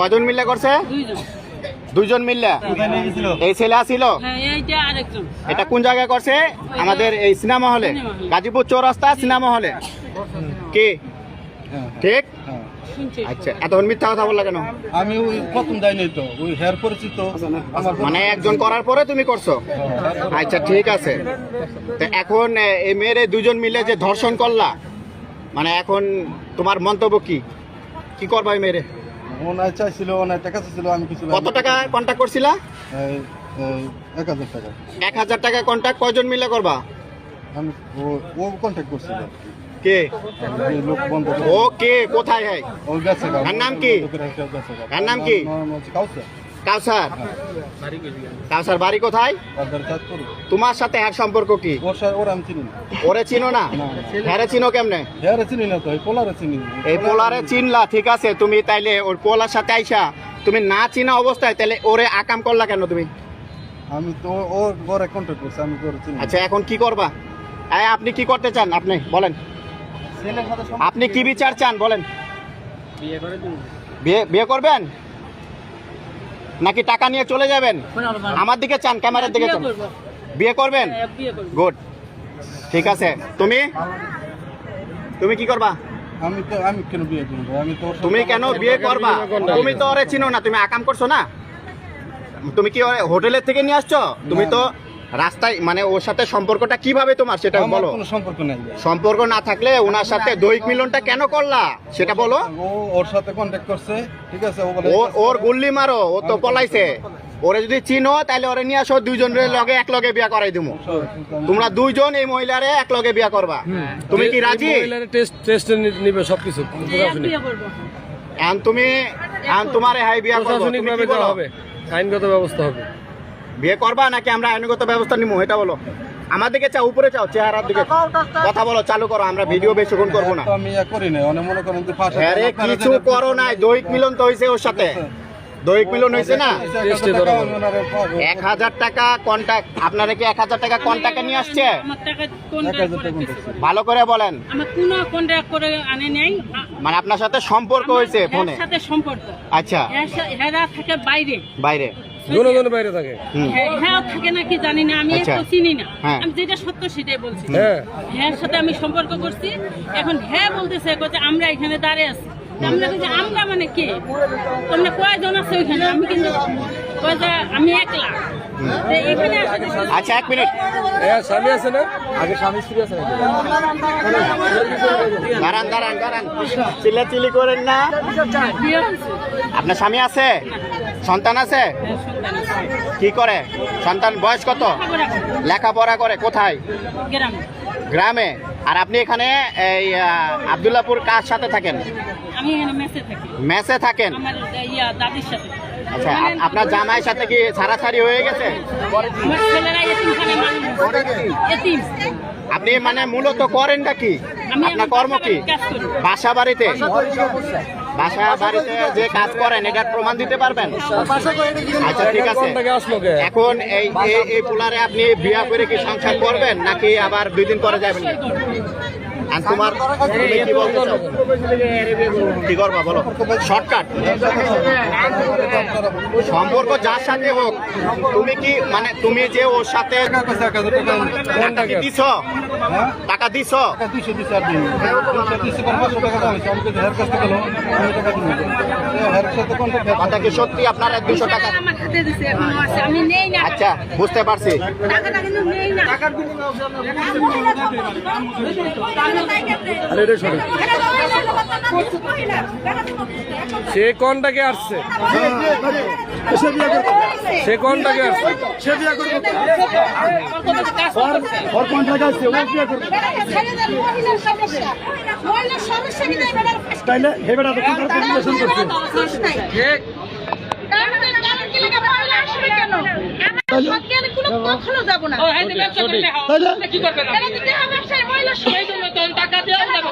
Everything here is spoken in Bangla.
কয়জন মিলে করছে? দুইজন মিলে। এই ছেলে আসিল? এটা কোন জায়গায় করছে? আমাদের এই সিনেমা হলে, গাজীপুর চৌরাস্তা সিনেমা হলে। কি ঠিক? আচ্ছা, এতক্ষণ মিথ্যা কথা বললা কেন? আমি ওই প্রথম যাইনি তো, ওই হেয়ার পরিচিত মানে একজন করার পরে তুমি করছো? আচ্ছা ঠিক আছে। তো এখন এই মেয়ের দুজন মিলে যে ধর্ষণ করলা, মানে এখন তোমার মন্তব্য কি? কি করবা এই মেয়েরে? ওনায় চাইছিল, ওনায় টাকা চাইছিল, আমি কিছু। কত টাকা কন্ট্যাক্ট করছিলা? 1000 টাকা। 1000 টাকা কন্ট্যাক্ট কয়জন মিলে করবা? আমি ও কন্ট্যাক্ট করছিল। কে লোক বন্ধ? ও কে? কোথায় হয়? ও গেছে। তার নাম কি? তার নাম কি? কাউসার। কাউসার বাড়ি কোথায়? তোমার সাথে এর সম্পর্ক কি? ওরে চিনো না? হ্যারে চিনো কেমনে? এই পোলারে চিনলা, ঠিক আছে। তুমি তাইলে ওর পোলার সাথে আইসা তুমি না চিনা অবস্থায় তাহলে ওরে আকাম করলা কেন তুমি? আমি তো ওর ঘরে কন্ট্যাক্ট করছি, আমি ওরে চিনি। আচ্ছা, এখন কি করবা? আপনি কি করতে চান? আপনি বলেন, আপনি কি বিচার চান বলেন? বিয়ে করবেন নাকি টাকা নিয়ে চলে যাবেন? আমার দিকে চান, ক্যামেরার দিকে চান। বিয়ে করবেন? গুড, ঠিক আছে। তুমি কি করবা? আমি কেন বিয়ে করব? তুমি কেন বিয়ে করবা? তুমি তো ওরে চিনো না, তুমি আকাম করছো না। তুমি কি হোটেলের থেকে নিয়ে আসছো? তুমি তো রাস্তায়, মানে ওর সাথে সম্পর্কটা কিভাবে তোমার সেটা বলো। কোনো সম্পর্ক নেই। সম্পর্ক না থাকলে ওনার সাথে দৈহিক মিলনটা কেন করলা সেটা বলো। ও ওর সাথে কন্ট্যাক্ট করছে, ঠিক আছে। ওর গুল্লি মারো, ও তো পলাইছে। ওরে যদি চিনো তাহলে ওরে নিয়ে আসো, দুইজনের লগে এক লগে বিয়া করাই দিমু। তোমরা দুইজন এই মহিলারে এক লগে বিয়া করবা। তুমি কি রাজি? টেস্ট নিবে সবকিছু। তুমি তোমারে হাই বিয়া করব, তুমি কি বলো? হবে, আইনগত ব্যবস্থা হবে। বিয়ে করবা নাকি আমরা আইনগত ব্যবস্থা নিবো এটা বলো। আমার দিকে চাও, উপরে চাও, চেহারার দিকে কথা বলো, চালু করো। আমরা ভিডিও বেশিক্ষণ করবো না। আমি করি না, অনেক মনে করেন যে ফাঁসা। আরে কিছু করো নাই, দৈহিক মিলন তো হয়েছে ওর সাথে। দৈহিক মিলন হয়েছে না? 1000 টাকা কন্ট্যাক্ট। আপনারা কি 1000 টাকা কন্ট্যাক্টে নিয়ে আসছে? ভালো করে বলেন। মানে আপনার সাথে সম্পর্ক হয়েছে ফোনে? আচ্ছা, বাইরে বাইরে থাকে। হ্যাঁ থাকে নাকি জানি না, আমি একটু চিনি না। আমি যেটা সত্য সেটাই বলছি। হ্যাঁ সাথে আমি সম্পর্ক করছি। এখন হ্যাঁ বলতেছে আমরা এখানে দাঁড়িয়ে আছি। আমরা মানে কে? তোমরা কয়জন আছে ওইখানে? আমি কিন্তু আমি একলা এখানে। আচ্ছা, 1 মিনিট। স্বামী আছে না? আগে স্বামী স্ত্রী আছে না? দাঁড়ান, চিল্লাচিল্লি করেন না। আপনার স্বামী আছে? সন্তান আছে? কি করে সন্তান? বয়স কত? লেখাপড়া করে? কোথায়? গ্রামে। আর আপনি এখানে এই আব্দুল্লাহপুর কার সাথে থাকেন? আমি এখানে মেসে থাকি। মেসে থাকেন? আমার দাদির সাথে। আচ্ছা, আপনার জামাইয়ের সাথে কি ছাড়াছাড়ি হয়ে গেছে? আপনি মানে মূলত করেনটা কি? আপনার কর্ম কি? বাসা বাড়িতে যে কাজ করেন এটার প্রমাণ দিতে পারবেন? আচ্ছা ঠিক আছে। এখন এই পোলারে আপনি বিয়া করে কি সংসার করবেন নাকি আবার 2 দিন পরে যাবেন? তোমার কি বলতে চাও? কি করবা বলো? শর্টকাট সম্পর্ক যার সাথে হোক। তুমি কি মানে তুমি যে ওর সাথে টাকা দিছ? কথা কি সত্যি? আপনার 200 টাকা? আচ্ছা, বুঝতে পারছি। সে কোনটাকে আসছে? সে কোনটাকে আসছে? সে বিয়ে করবে। ওর কোনটাকে আসছে? ও বিয়ে করবে। তাইলে হে বেটা তো কোনটা রিলেশন করছে? ঠিক। কখনো যাবো না। কি করবে? টাকা দেওয়া যাবে।